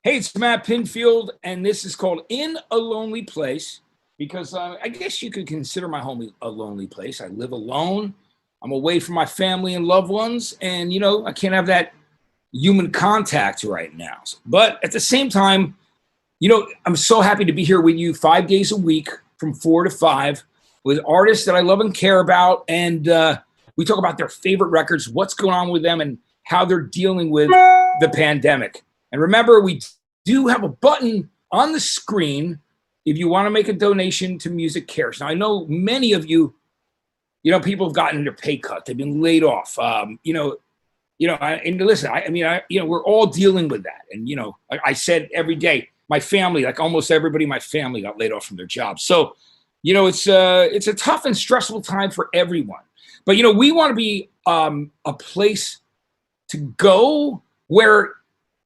Hey, it's Matt Pinfield, and this is called In a Lonely Place because I guess you could consider my home a lonely place. I live alone. I'm away from my family and loved ones, and I can't have that human contact right now. But at the same time, I'm so happy to be here with you 5 days a week from 4 to 5 with artists that I love and care about, and we talk about their favorite records, what's going on with them, and how they're dealing with the pandemic. And remember, we do have a button on the screen if you want to make a donation to Music Cares. Now, I know many of you, people have gotten their pay cut. They've been laid off. And listen, we're all dealing with that. And, I said every day, my family, like almost everybody in my family got laid off from their jobs. So, it's a tough and stressful time for everyone. But, we want to be a place to go where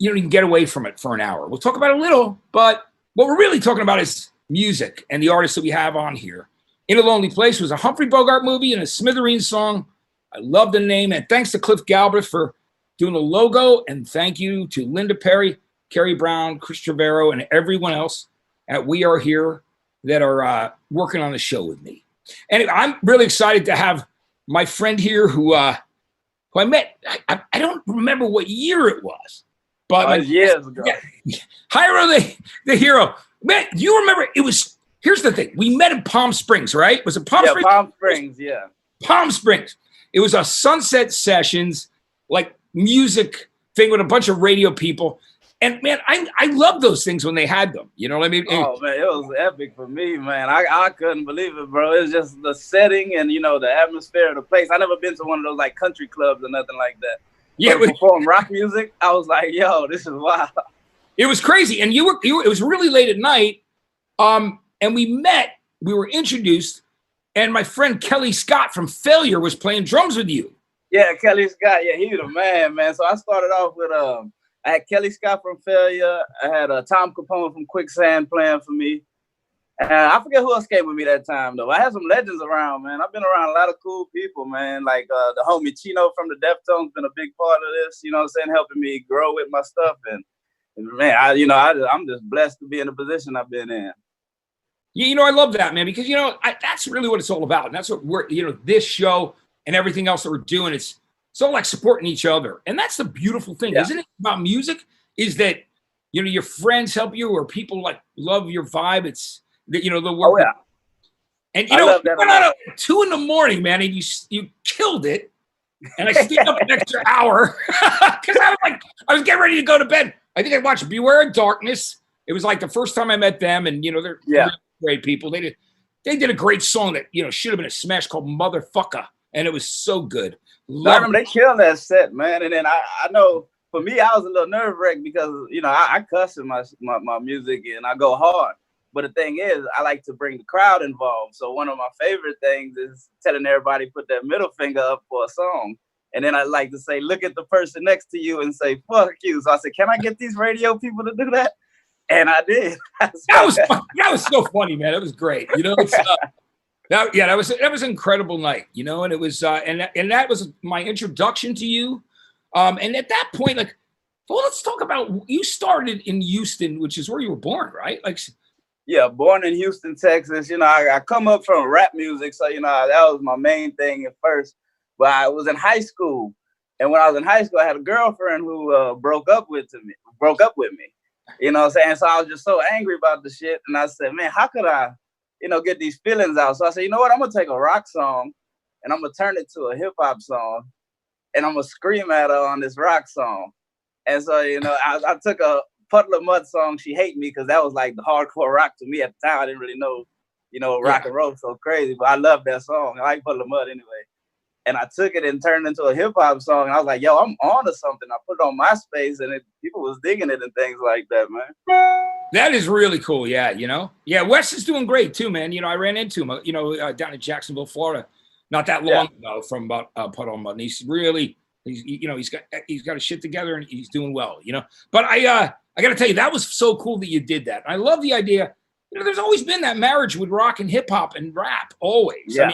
you can get away from it for an hour. We'll talk about it a little, but what we're really talking about is music and the artists that we have on here. In a Lonely Place was a Humphrey Bogart movie and a Smithereens song. I love the name, and thanks to Cliff Galbraith for doing the logo, and thank you to Linda Perry, Kerry Brown, Chris Trevero, and everyone else at We Are Here that are working on the show with me. And I'm really excited to have my friend here who I met. I don't remember what year it was. But years ago. Yeah. Hyro the Hero. Man, you remember it was, here's the thing. We met in Palm Springs, right? Was it Palm Springs? Palm Springs, yeah. Palm Springs. It was a Sunset Sessions, like music thing with a bunch of radio people. And man, I love those things when they had them. You know what I mean? Oh man, it was epic for me, man. I couldn't believe it, bro. It was just the setting and the atmosphere of the place. I never been to one of those like country clubs or nothing like that. Yeah, perform rock music. I was like, "Yo, this is wild." It was crazy, and you were. It was really late at night, and we met. We were introduced, and my friend Kelly Scott from Failure was playing drums with you. Yeah, Kelly Scott. Yeah, he was the man. So I started off with I had Kelly Scott from Failure. I had Tom Capone from Quicksand playing for me. I forget who else came with me that time, though. I had some legends around, man. I've been around a lot of cool people, man. Like the homie Chino from the Deftones been a big part of this, helping me grow with my stuff. And man, I'm just blessed to be in the position I've been in. Yeah, I love that, man, because, that's really what it's all about. And that's what we're, this show and everything else that we're doing, it's all like supporting each other. And that's the beautiful thing, isn't it, about music, is that, your friends help you or people like love your vibe. It's, the work. Oh, yeah. And you went out at 2 a.m, man, and you killed it. And I stayed up an extra hour because I was getting ready to go to bed. I think I watched Beware of Darkness. It was like the first time I met them, and they're really great people. They did a great song that should have been a smash called Motherfucker, and it was so good. I remember they killed that set, man. And then I know for me, I was a little nerve-wracked because I cuss in my music and I go hard. But the thing is, I like to bring the crowd involved. So one of my favorite things is telling everybody put their middle finger up for a song. And then I like to say, look at the person next to you and say, fuck you. So I said, can I get these radio people to do that? And I did. That was so funny, man. It was great. That was an incredible night, and it was, and that was my introduction to you. And at that point, let's talk about, you started in Houston, which is where you were born, right? Yeah, born in Houston, Texas. I come up from rap music, so that was my main thing at first. But I was in high school, and when I was in high school, I had a girlfriend who broke up with me. You know what I'm saying? So I was just so angry about the shit, and I said, man, how could I, get these feelings out? So I said, you know what? I'm gonna take a rock song, and I'm gonna turn it to a hip hop song, and I'm gonna scream at her on this rock song. And so I took a Puddle of Mud song, She Hate Me, because that was like the hardcore rock to me at the time. I didn't really know, rock and roll so crazy, but I love that song. I like Puddle of Mud anyway. And I took it and turned it into a hip hop song. And I was like, yo, I'm on to something. I put it on MySpace and people was digging it and things like that, man. That is really cool. Yeah. Yeah. Wes is doing great too, man. I ran into him, down in Jacksonville, Florida, not that long ago from Puddle of Mud. And he's got his shit together and he's doing well, but I got to tell you, that was so cool that you did that. I love the idea. There's always been that marriage with rock and hip hop and rap, always. Yeah.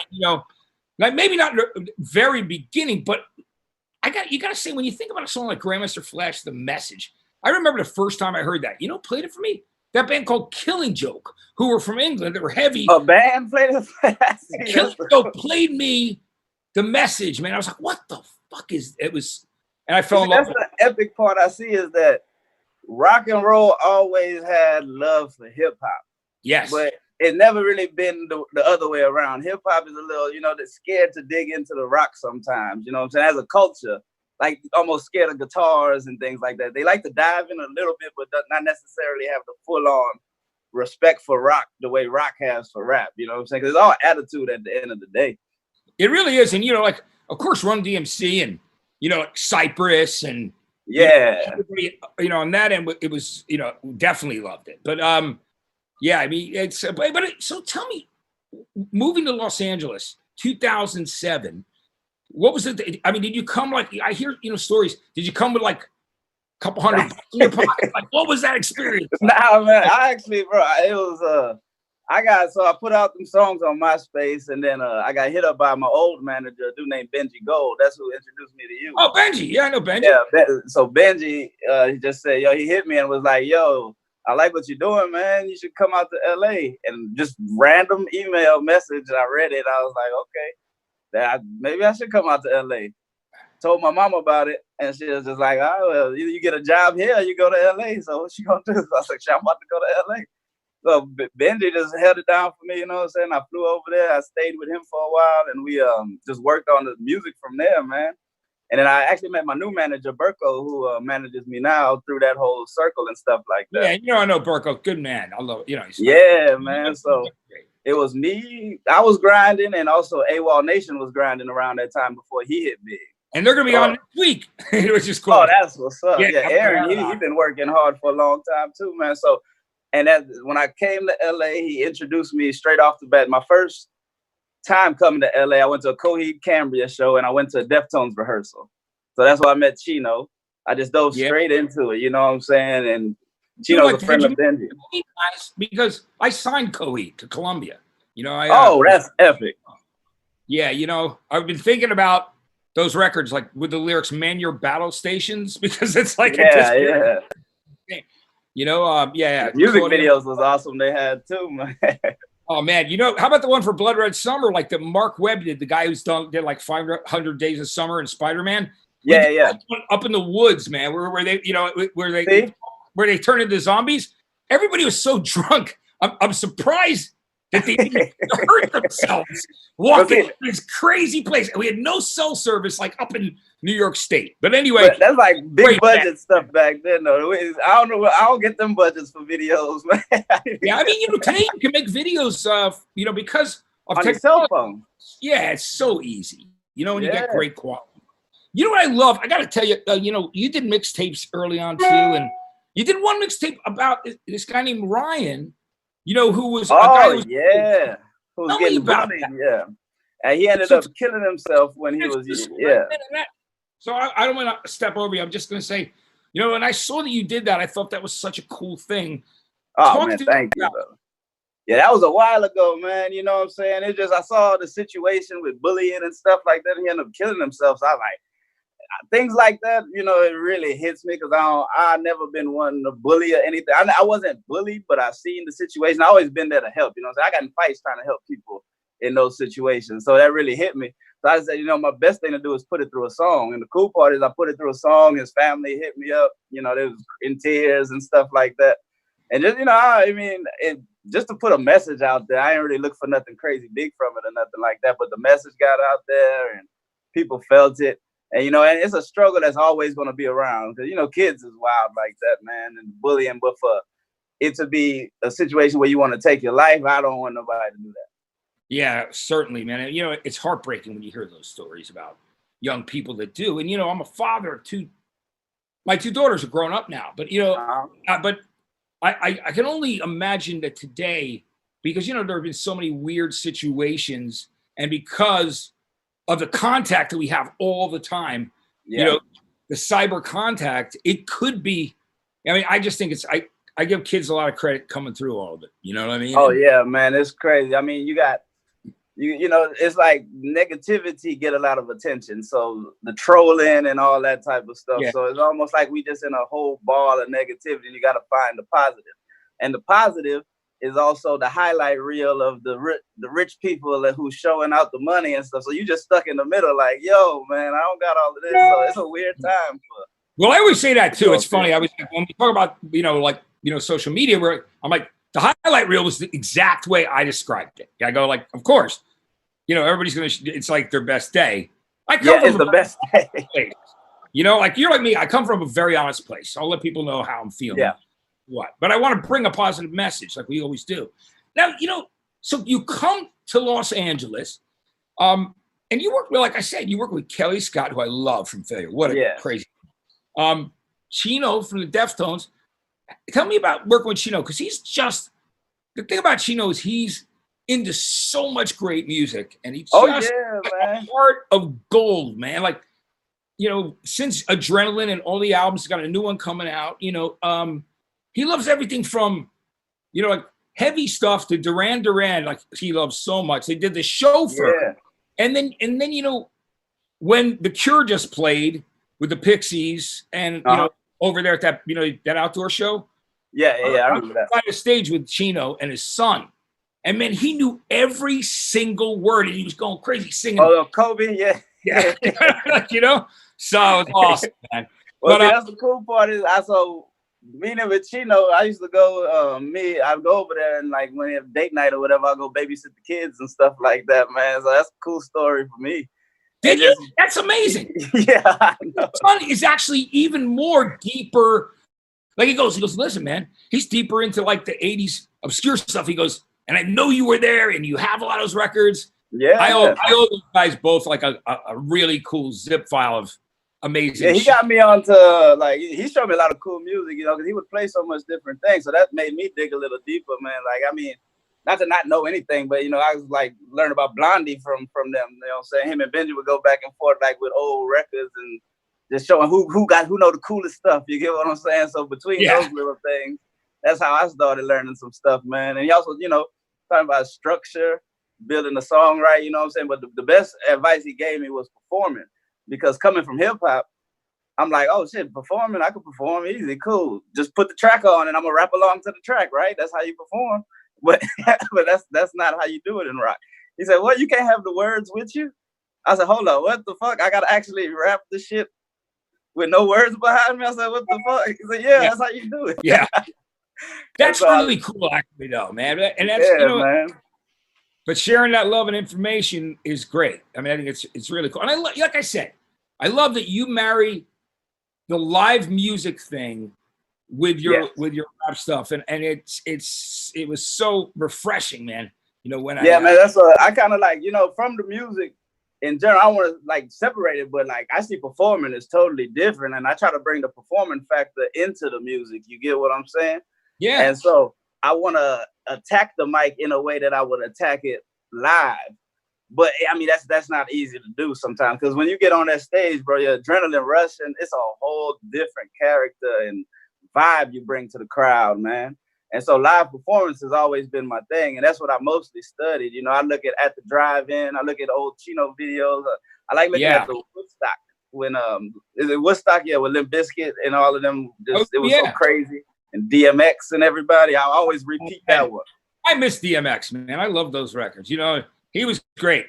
Maybe not very beginning, but you got to say, when you think about a song like Grandmaster Flash, The Message, I remember the first time I heard that. You know, played it for me. That band called Killing Joke, who were from England, that were heavy. A band played it. Killing Joke played me The Message, man. I was like, what the fuck is it? Was, and I fell in love. That's the epic part I see is that rock and roll always had love for hip hop. Yes, but it never really been the other way around. Hip hop is a little, you know, that's scared to dig into the rock sometimes. You know what I'm saying? As a culture, like almost scared of guitars and things like that. They like to dive in a little bit, but not necessarily have the full on respect for rock the way rock has for rap. You know what I'm saying? Because it's all attitude at the end of the day. It really is. And, you know, like, of course, Run DMC and, you know, Cypress and, yeah, you know, on that end, it was, you know, definitely loved it. But, yeah, I mean, it's, so tell me, moving to Los Angeles, 2007, what was it? I mean, did you come like, I hear, you know, stories. Did you come with like a couple $100 in your pocket? Like, what was that experience? Nah, man, I actually, bro, it was, I put out some songs on MySpace, and then I got hit up by my old manager, a dude named Benji Gold. That's who introduced me to you. Oh, Benji. Yeah, I know Benji. Yeah, so Benji, he just said, yo, he hit me and was like, yo, I like what you're doing, man. You should come out to LA. And just random email message. I read it. I was like, okay, maybe I should come out to LA. Told my mom about it, and she was just like, oh, well, either you get a job here or you go to LA. So what you gonna do? So I was like, I'm about to go to LA. So Benji just held it down for me, you know what I'm saying? I flew over there. I stayed with him for a while, and we just worked on the music from there, man. And then I actually met my new manager, Burko, who manages me now through that whole circle and stuff like that. Yeah, you know, I know Burko. Good man. I love it. You know, yeah, man. So it was me. I was grinding, and also AWOL Nation was grinding around that time before he hit big. And they're going to be on next week, which is cool. Oh, that's what's up. Yeah, Aaron, he's been working hard for a long time too, man. So, and when I came to LA, he introduced me straight off the bat. My first time coming to LA, I went to a Coheed Cambria show, and I went to a Deftones rehearsal. So that's why I met Chino. I just dove straight into it, you know what I'm saying? And Chino's a friend of Benji. Because I signed Coheed to Columbia. You know, that's epic. Yeah, you know, I've been thinking about those records, like with the lyrics, "Man Your Battle Stations," because it's like, yeah. You know, The music videos was awesome. They had too, man. Oh man, you know, how about the one for Blood Red Summer, like that Mark Webb did, the guy who's did like 500 Days of Summer and Spider-Man? Yeah. Up in the woods, man, where they, you know, where they turn into zombies. Everybody was so drunk. I'm surprised that they didn't hurt themselves walking this crazy place. And we had no cell service like up in New York State. But anyway, that's like big budget stuff back then, though. I don't know. I don't get them budgets for videos, man. Yeah, I mean, you know, today you can make videos of, you know, because of on your cell phone. Yeah, it's so easy. You know, and you get great quality. You know what I love? I got to tell you, you know, you did mixtapes early on too, and you did one mixtape about this guy named Ryan. You know, who was who was getting bullied, and he ended up killing himself when he was So I don't want to step over you. I'm just going to say, you know, when I saw that you did that, I thought that was such a cool thing. Oh, man, thank you, brother. Yeah, that was a while ago, man. You know what I'm saying? It's just I saw the situation with bullying and stuff like that. He ended up killing himself. So I was like, things like that, you know, it really hits me because I've never been one to bully or anything. I wasn't bullied, but I've seen the situation. I've always been there to help. You know what I'm saying? I got in fights trying to help people in those situations. So that really hit me. So I said, you know, my best thing to do is put it through a song. And the cool part is I put it through a song. His family hit me up. You know, they was in tears and stuff like that. And just, you know, I mean, just to put a message out there, I ain't really look for nothing crazy big from it or nothing like that. But the message got out there and people felt it. And, you know, and it's a struggle that's always going to be around because, you know, kids is wild like that, man, and bullying. But for it to be a situation where you want to take your life, I don't want nobody to do that. Yeah, certainly, man. And, you know, it's heartbreaking when you hear those stories about young people that do. And, you know, I'm a father of my two daughters are grown up now. But, you know, but I can only imagine that today, because, you know, there have been so many weird situations and because of the contact that we have all the time, you know, the cyber contact, it could be, I mean, I just think I give kids a lot of credit coming through all of it. You know what I mean? Oh, yeah, man, it's crazy. I mean, you got you know, it's like negativity get a lot of attention. So the trolling and all that type of stuff. Yeah. So it's almost like we just in a whole ball of negativity, and you got to find the positive. And the positive is also the highlight reel of the rich people who's showing out the money and stuff. So you just stuck in the middle, like, yo, man, I don't got all of this. So it's a weird time for. Well, I always say that too. It's funny. I was when we talk about social media, where I'm like, the highlight reel was the exact way I described it. I go like, of course, everybody's gonna. It's like their best day. I come from it's the best day. Place. Like you're like me. I come from a very honest place. I'll let people know how I'm feeling. Yeah. But I want to bring a positive message, like we always do. Now, so you come to Los Angeles, and you work. Well, like I said, you work with Kelly Scott, who I love from Failure. What a crazy. Chino from the Deftones. Tell me about working with Chino, because he's just the thing about Chino is he's into so much great music, and he's just a heart of gold, man. Like, since Adrenaline and all the albums, he's got a new one coming out. He loves everything from, like heavy stuff to Duran Duran. Like he loves so much. They did The Chauffeur, and then when The Cure just played with the Pixies, and over there at that that outdoor show. I remember that. On the stage with Chino and his son, and man, he knew every single word, and he was going crazy singing. Oh, Kobe, yeah. So it was awesome, man. Well, that's the cool part is meeting with Chino, I used to go. I'd go over there, and like when we have date night or whatever, I'll go babysit the kids and stuff like that, man. So that's a cool story for me. Did you? That's amazing. Yeah, I know. Son is actually even more deeper. Like he goes, listen, man, he's deeper into like the 80s obscure stuff. He goes, and I know you were there and you have a lot of those records. Yeah. I owe those guys both like a really cool zip file of amazing. Yeah, he got me onto he showed me a lot of cool music, because he would play so much different things. So that made me dig a little deeper, man. Like, I mean, not to not know anything, but I was like learning about Blondie from them. You know what I'm saying? Him and Benji would go back and forth like with old records and just showing who know the coolest stuff. You get what I'm saying? So between those little things, that's how I started learning some stuff, man. And he also, talking about structure, building a song right, you know what I'm saying? But the best advice he gave me was performing, because coming from hip hop, I'm like, oh shit, performing, I can perform easy, cool. Just put the track on and I'm gonna rap along to the track, right? That's how you perform. But that's not how you do it in rock. He said, well, you can't have the words with you. I said, hold on, what the fuck? I gotta actually rap the shit with no words behind me. I said, what the fuck? He said, that's how you do it. Yeah. That's really cool, actually, though, man. And that's man. But sharing that love and information is great. I mean, I think it's really cool. And like I said, I love that you marry the live music thing with your rap stuff, and it was so refreshing, man. Man, that's what I kind of like. From the music in general, I want to like separate it, but like I see performing is totally different, and I try to bring the performing factor into the music. You get what I'm saying? Yeah. And so I want to attack the mic in a way that I would attack it live. But I mean, that's not easy to do sometimes, because when you get on that stage, bro, your adrenaline rushing, it's a whole different character and vibe you bring to the crowd, man. And so live performance has always been my thing, and that's what I mostly studied. I look at the drive-in, I look at old Chino videos. I like looking at the Woodstock when is it Woodstock? Yeah, with Limp Bizkit and all of them. It was so crazy. And DMX and everybody. I always repeat that one. I miss DMX, man. I love those records. He was great.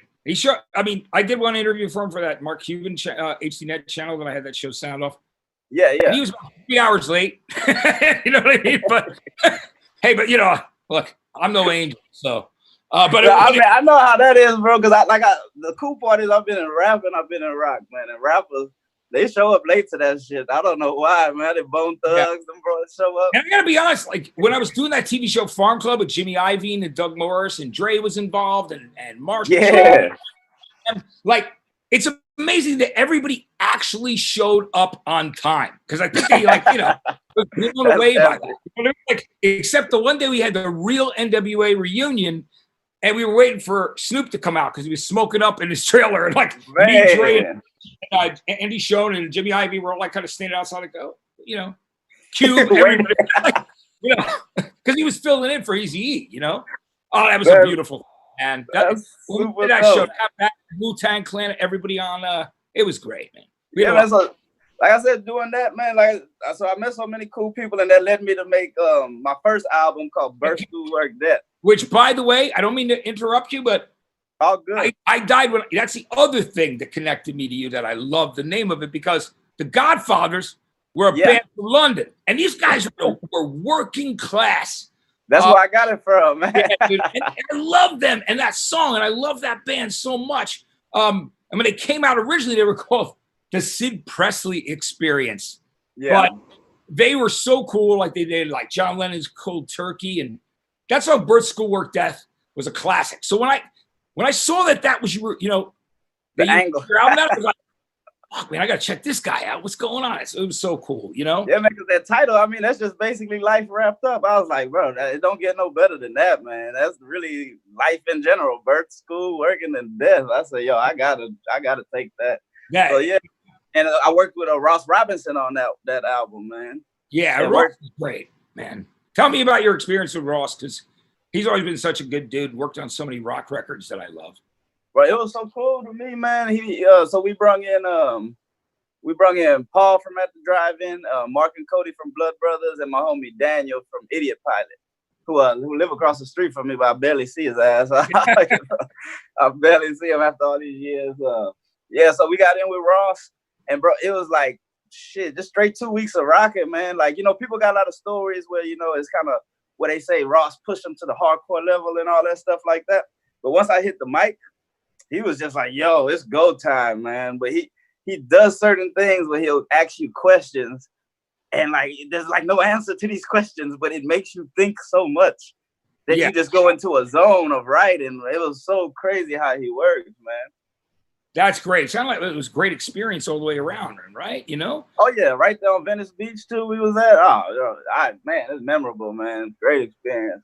I did one interview for him for that Mark Cuban HDNet channel that I had that show sound off. Yeah. And he was about 3 hours late. You know what I mean? But hey, look, I'm no angel, so. I know how that is, bro. Because the cool part is I've been in rap and I've been in rock, man. And rappers, they show up late to that shit. I don't know why, man. They Bone Thugs, them bros show up. And I gotta be honest, like when I was doing that TV show Farm Club with Jimmy Iovine and Doug Morris and Dre was involved and Marshall. Yeah. And, like, it's amazing that everybody actually showed up on time, because I think they was blown away by that. Like, except the one day we had the real NWA reunion, and we were waiting for Snoop to come out because he was smoking up in his trailer, and like me, Dre, and Andy Schoen and Jimmy Iovine were all like kind of standing outside, like, Cube, everybody, because he was filling in for Eazy-E, Oh, that was a beautiful. And That's when we super did that show, dope. that Wu-Tang Clan, everybody on, it was great, man. Yeah, man. So, like I said, doing that, man, like, so I met so many cool people, and that led me to make my first album called Birth, School, Work, Death. Which, by the way, I don't mean to interrupt you, but all good. I died when, that's the other thing that connected me to you, that I love the name of it, because the Godfathers were a band from London, and these guys were working class. That's where I got it from, man. And I love them and that song, and I love that band so much. And when they came out originally, they were called the Sid Presley Experience. Yeah. But they were so cool, like they did like John Lennon's Cold Turkey, and that's how Birth, School, Work, Death was a classic. So when I saw that was the angle, I was like, oh, man, I gotta check this guy out. What's going on? It was so cool, Yeah, man, because that title, I mean, that's just basically life wrapped up. I was like, bro, it don't get no better than that, man. That's really life in general: birth, school, working, and death. I said, yo, I gotta take that. Yeah. So yeah, and I worked with Ross Robinson on that album, man. Yeah, Ross is great, man. Tell me about your experience with Ross, because he's always been such a good dude. Worked on so many rock records that I love. Bro, it was so cool to me, man. So we brung in Paul from At the Drive-In, Mark and Cody from Blood Brothers, and my homie Daniel from Idiot Pilot, who live across the street from me, but I barely see his ass. I barely see him after all these years. Yeah, so we got in with Ross, and bro, it was like shit, just straight 2 weeks of rocking, man. Like, people got a lot of stories where it's kind of what they say Ross pushed them to the hardcore level and all that stuff like that. But once I hit the mic, he was just like, yo, it's go time, man. But he does certain things where he'll ask you questions, and like there's like no answer to these questions, but it makes you think so much that you just go into a zone of writing. It was so crazy how he works, man. That's great. It sounded like it was a great experience all the way around, right? Oh yeah, right there on Venice Beach too. We was at. Man, it's memorable, man. Great experience.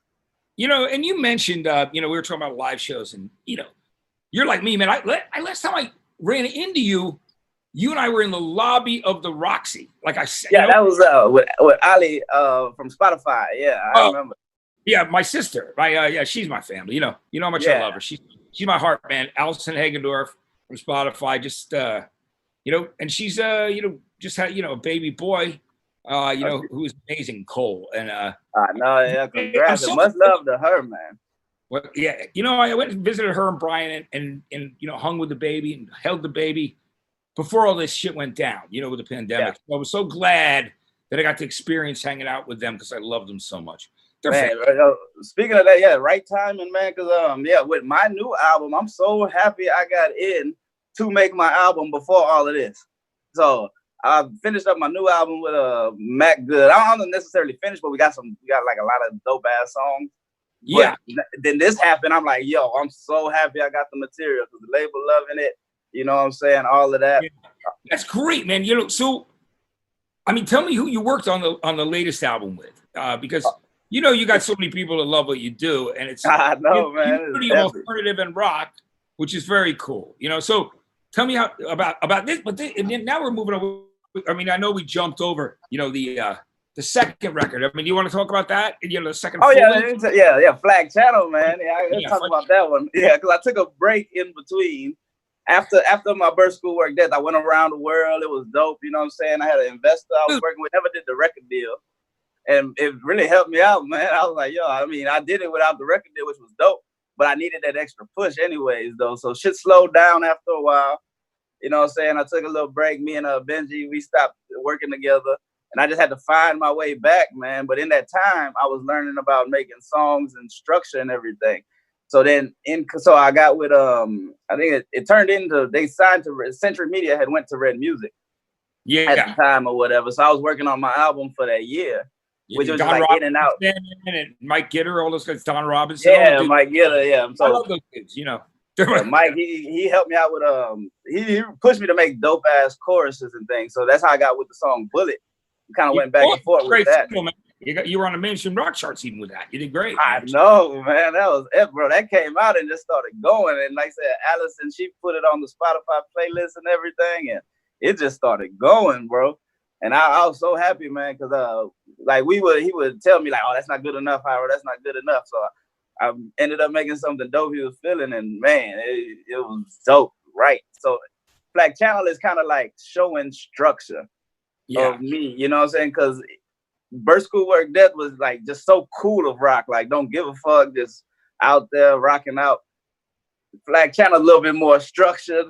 And you mentioned, we were talking about live shows, and you're like me, man. Last time I ran into you, you and I were in the lobby of the Roxy. Like I said, that was with Ali from Spotify. Yeah, I remember. Yeah, my sister. She's my family. You know how much I love her. She's my heart, man. Allison Hagendorf from Spotify. Just and she's just had a baby boy. Who is amazing, Cole. And I know, yeah, congrats. Much love to her, man. Well, yeah, I went and visited her and Brian and hung with the baby and held the baby before all this shit went down, with the pandemic. I was so glad that I got to experience hanging out with them because I love them so much. Man, speaking of that, right timing, man, because with my new album, I'm so happy I got in to make my album before all of this. So I finished up my new album with Matt Good. I don't necessarily finish, but we got like a lot of dope ass songs. Yeah. But then this happened. I'm like, yo, I'm so happy I got the material because the label loving it. You know what I'm saying? All of that. Yeah. That's great, man. So, I mean, tell me who you worked on the latest album with, because you got so many people that love what you do, and it's I know, man. It's pretty alternative and rock, which is very cool. So tell me about this. But and then now we're moving over. I mean, I know we jumped over, the second record. I mean, do you want to talk about that? The second. Oh yeah, Flag Channel, man. Yeah, let's talk about that one. Yeah, because I took a break in between. After my Birth, School, Work, Death, I went around the world. It was dope. You know what I'm saying? I had an investor I was working with, never did the record deal. And it really helped me out, man. I was like, yo, I mean, I did it without the record deal, which was dope. But I needed that extra push anyways, though. So shit slowed down after a while. You know what I'm saying? I took a little break. Me and Benji, we stopped working together. And I just had to find my way back, man. But in that time, I was learning about making songs and structure and everything. So then, I got with I think it turned into, they signed to Century Media, had went to Red Music, at the time or whatever. So I was working on my album for that year, which was like in and out. And Mike Gitter, all those guys, Don Robinson. Yeah, Mike Gitter. Yeah, so I love those kids. Mike, he helped me out with he pushed me to make dope ass choruses and things. So that's how I got with the song Bullet. Kind of went back and forth with that. You were on the mainstream rock charts even with that. You did great. I know, man. That was it, bro. That came out and just started going. And like I said, Allison, she put it on the Spotify playlist and everything, and it just started going, bro. And I was so happy, man, because like he would tell me like, oh, that's not good enough, Hyro. That's not good enough. So I ended up making something dope he was feeling, and man, it was dope, right? So Black Channel is kind of like showing structure of me, you know what I'm saying? Because Birth School Work Death was like just so cool of rock, like don't give a fuck, just out there rocking out. Black Channel a little bit more structured,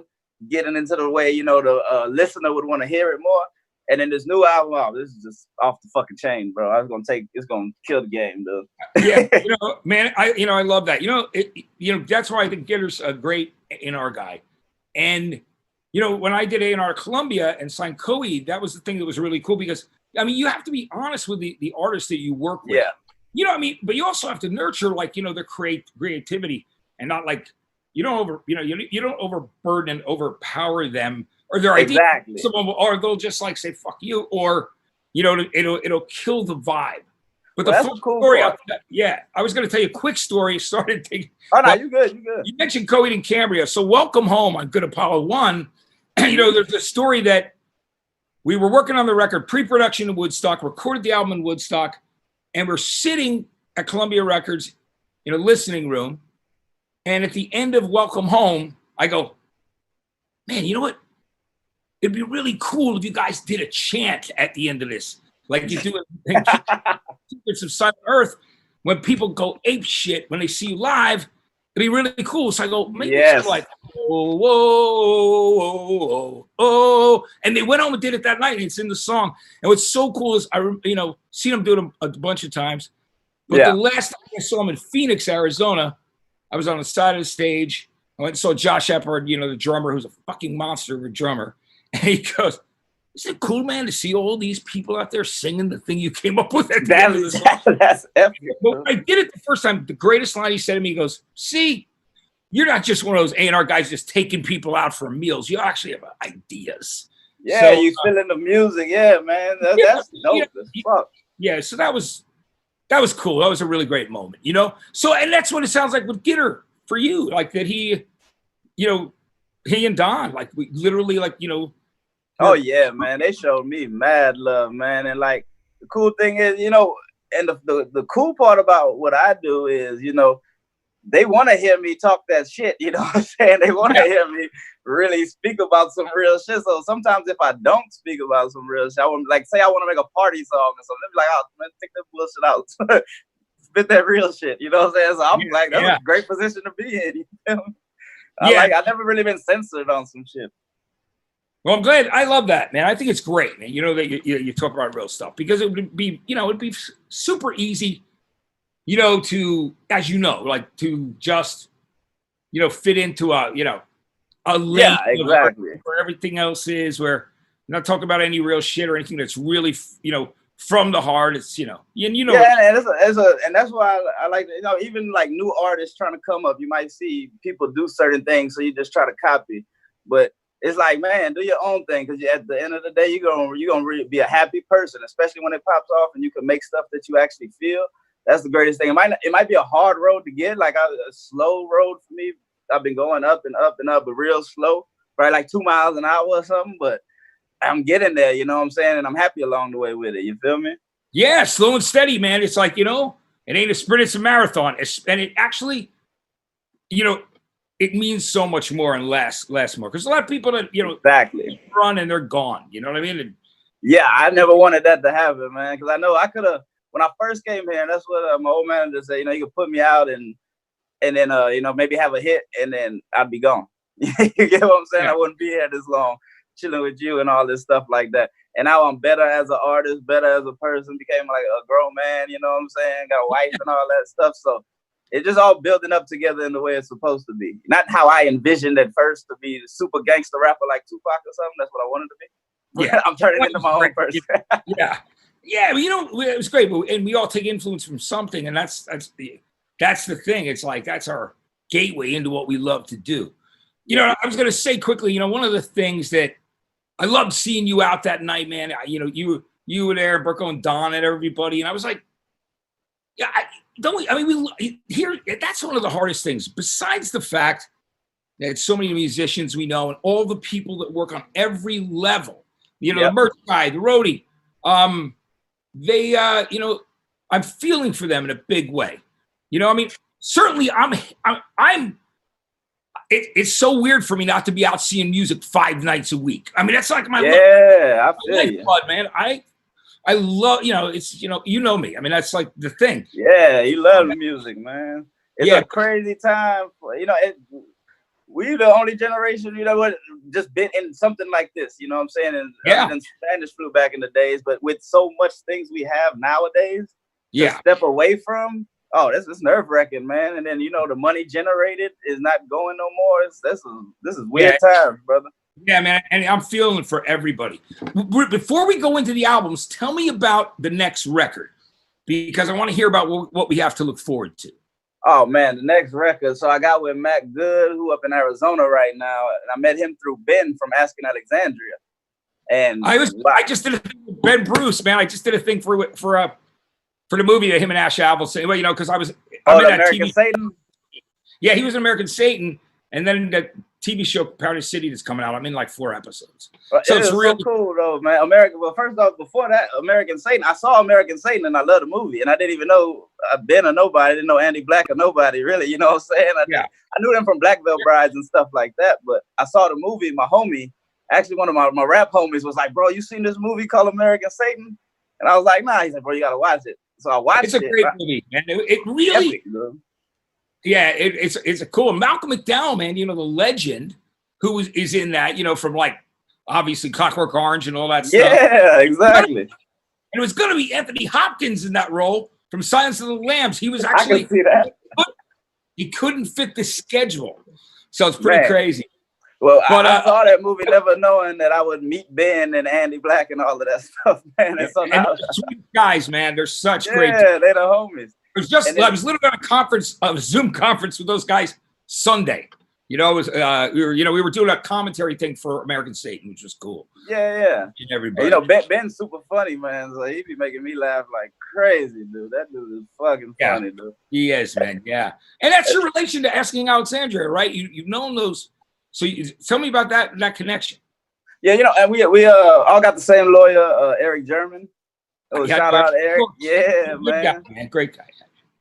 getting into the way, you know, the listener would want to hear it more. And then this new album, oh, this is just off the fucking chain, bro. It's gonna kill the game, dude. Yeah, you know, man, I love that. You know, that's why I think Gitter's a great A&R guy. And you know, when I did A&R Columbia and signed Coe, that was the thing that was really cool because I mean, you have to be honest with the artists that you work with. Yeah. You know what I mean? But you also have to nurture, like, you know, their creativity and not like you don't overburden and overpower them or their ideas. Exactly. Or they'll just like say fuck you, or you know, it'll kill the vibe. But well, the full cool story, I was going to tell you a quick story. Started taking. Oh no, you good. You mentioned Coed and Cambria, so Welcome Home on Good Apollo 1. You know, there's a story that we were working on the record, pre-production in Woodstock, recorded the album in Woodstock, and we're sitting at Columbia Records in a listening room. And at the end of Welcome Home, I go, man, you know what? It'd be really cool if you guys did a chant at the end of this. Like you do in Secrets of Silent Earth, when people go ape shit when they see you live, it'd be really cool. So I go, maybe it's like, whoa, whoa, whoa, whoa, whoa. And they went home and did it that night, and it's in the song. And what's so cool is seen them do it a bunch of times. But the last time I saw them in Phoenix, Arizona, I was on the side of the stage. I went and saw Josh Shepard, you know, the drummer, who's a fucking monster of a drummer. And he goes, isn't it cool, man, to see all these people out there singing the thing you came up with at the end of the song? That's epic. But when I did it the first time, the greatest line he said to me, he goes, see, you're not just one of those A&R guys just taking people out for meals. You actually have ideas. Yeah, so, you feeling the music. Yeah, man. That's dope as fuck. Yeah, so that was cool. That was a really great moment, you know? So, and that's what it sounds like with Gitter for you, like that he, you know, he and Don, like we literally, like, you know. Oh yeah, man. They showed me mad love, man. And like the cool thing is, you know, and the cool part about what I do is, you know, they want to hear me talk that shit, you know what I'm saying? They want to hear me really speak about some real shit. So sometimes if I don't speak about some real shit, I want, like, say I want to make a party song or something, they'd be like, oh, man, take that bullshit out. Spit that real shit, you know what I'm saying? So I'm like, that's a great position to be in, you feel me? I've never really been censored on some shit. Well, I'm glad. I love that, man. I think it's great, man. You know, that you talk about real stuff because it would be, you know, it'd be super easy, you know, to, as you know, like to just, you know, fit into a lane exactly where everything else is, where you're not talking about any real shit or anything that's really, you know, from the heart. It's, you know, and you know. Yeah, and that's why I like, you know, even like new artists trying to come up, you might see people do certain things, so you just try to copy, but it's like, man, do your own thing, because at the end of the day, you're gonna really be a happy person, especially when it pops off and you can make stuff that you actually feel. That's the greatest thing. It might be a hard road to get, like a slow road for me. I've been going up and up and up, but real slow, probably like 2 miles an hour or something. But I'm getting there, you know what I'm saying? And I'm happy along the way with it. You feel me? Yeah, slow and steady, man. It's like, you know, it ain't a sprint, it's a marathon. And it actually, you know, it means so much more and less more. Because a lot of people that, you know, exactly run and they're gone. You know what I mean? And, yeah, I never wanted that to happen, man. Because I know I could have, when I first came here, and that's what my old manager said, you know, you could put me out and then, you know, maybe have a hit and then I'd be gone. You get what I'm saying? Yeah. I wouldn't be here this long chilling with you and all this stuff like that. And now I'm better as an artist, better as a person, became like a grown man, you know what I'm saying? Got a wife and all that stuff. So it's just all building up together in the way it's supposed to be. Not how I envisioned at first, to be the super gangster rapper like Tupac or something. That's what I wanted to be. Yeah, I'm turning into my own person. Yeah. Well, you know, it was great, and we all take influence from something, and that's the thing. It's like that's our gateway into what we love to do. You know, I was going to say quickly, you know, one of the things that I loved seeing you out that night, man. You know, you were there, Burko and Don and everybody, and I was like, yeah, that's one of the hardest things. Besides the fact that so many musicians we know and all the people that work on every level, you know, the merch guy, the roadie, they, you know, I'm feeling for them in a big way. You know, I mean, certainly it's so weird for me not to be out seeing music 5 nights a week. I mean, that's like my I feel you. Blood, man. I love, it's, you know me. I mean, that's like the thing. Yeah, you love music, man. It's a crazy time for, we're the only generation, what, just been in something like this, you know what I'm saying? And than Spanish flu back in the days, but with so much things we have nowadays, to step away from, this is nerve-wracking, man. And then the money generated is not going no more. This is weird times, brother. Yeah, man, and I'm feeling it for everybody. Before we go into the albums, tell me about the next record, because I want to hear about what we have to look forward to. Oh, man, the next record. So I got with Matt Good, who up in Arizona right now, and I met him through Ben from Asking Alexandria. And I just did a thing with Ben Bruce, man. I just did a thing for the movie that him and Ash Appleton, because I'm in that American TV. Satan? Yeah, he was in American Satan, and then the TV show Paradise City that's coming out. I'm in like 4 episodes. So it's really so cool though, man. Well, first off, before that, American Satan, I saw American Satan and I loved the movie, and I didn't even know Ben or nobody. I didn't know Andy Black or nobody really. You know what I'm saying? I knew them from Black Veil Brides and stuff like that. But I saw the movie. My homie, actually one of my rap homies, was like, "Bro, you seen this movie called American Satan?" And I was like, "Nah." He said, "Bro, you gotta watch it." So I watched it. It's a great movie, man. It really, epic, it's a cool. Malcolm McDowell, man. The legend who is in that. From like obviously Clockwork Orange and all that stuff. Yeah, exactly. And it was going to be Anthony Hopkins in that role from Silence of the Lambs. He was actually, I can see that. He couldn't fit the schedule, so it's pretty crazy. Well, I saw that movie never knowing that I would meet Ben and Andy Black and all of that stuff, man. And so now, sweet guys, man, they're such great. Yeah, they're the homies. I was literally on a Zoom conference with those guys Sunday. We were doing a commentary thing for American Satan, which was cool. Yeah. And everybody. Ben's super funny, man. So he be making me laugh like crazy, dude. That dude is fucking funny, dude. He is, man. Yeah. And that's your relation to Asking Alexandria, right? You've known those. So tell me about that connection. Yeah, and we all got the same lawyer, Eric German. Shout out Eric. Yeah, man. Guy, man. Great guy.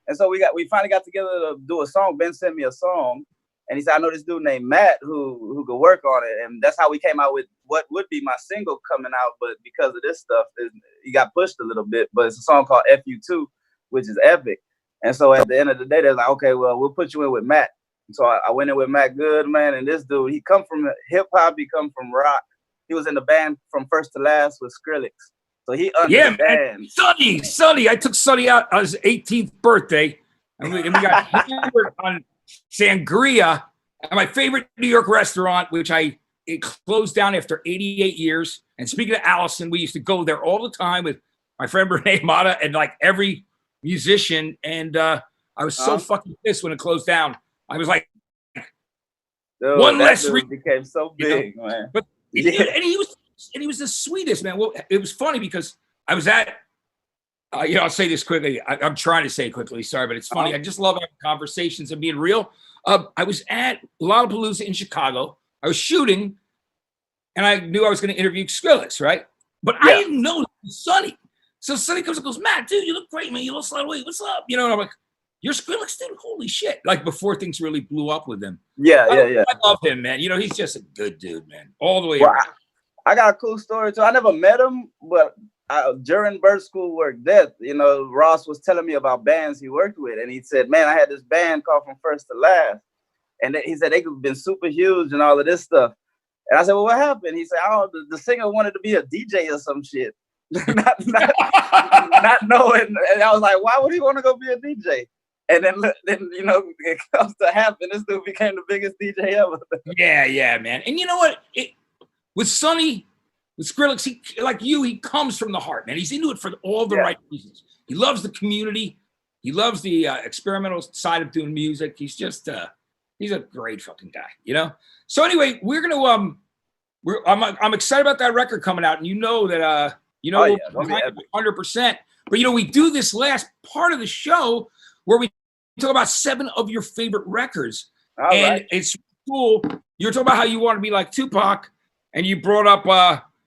And so we finally got together to do a song. Ben sent me a song. And he said, I know this dude named Matt who could work on it. And that's how we came out with what would be my single coming out. But because of this stuff, he got pushed a little bit. But it's a song called FU2, which is epic. And so at the end of the day, they're like, okay, well, we'll put you in with Matt. And so I went in with Matt Good, man. And this dude, he come from hip hop, he come from rock. He was in the band from first to last with Skrillex. So he understands. Sonny. I took Sonny out on his 18th birthday. And we got hammered on sangria at my favorite New York restaurant, which it closed down after 88 years. And speaking of Allison, we used to go there all the time with my friend Renee Mata and like every musician. And I was so fucking pissed when it closed down. I was like, dude, one less became so big, man. But and he was the sweetest, man. Well, it was funny because I was at I'll say this quickly. I'm trying to say it quickly. Sorry, but it's funny. I just love having conversations and being real. I was at Lollapalooza in Chicago. I was shooting, and I knew I was going to interview Skrillex, right? But I didn't know it was Sonny. So Sonny comes and goes, Matt, dude, you look great, man. You look slightly weight. What's up? And I'm like, you're Skrillex, dude? Holy shit. Like before things really blew up with him. Yeah. I love him, man. He's just a good dude, man. All the way around. I got a cool story, too. I never met him, but during birth school work death, Ross was telling me about bands he worked with, and he said, man, I had this band called From First to Last, and he said they've been super huge and all of this stuff. And I said, well, what happened? He said, the singer wanted to be a DJ or some shit. not knowing. And I was like, why would he want to go be a DJ? And then it comes to happen. This dude became the biggest DJ ever. Yeah, man. And you know what? With Sonny, with Skrillex, he comes from the heart, man. He's into it for all the right reasons. He loves the community. He loves the experimental side of doing music. He's just he's a great fucking guy, So anyway, we're gonna I'm excited about that record coming out, and that 100%. But we do this last part of the show where we talk about 7 of your favorite records, it's cool. You were talking about how you want to be like Tupac, and you brought up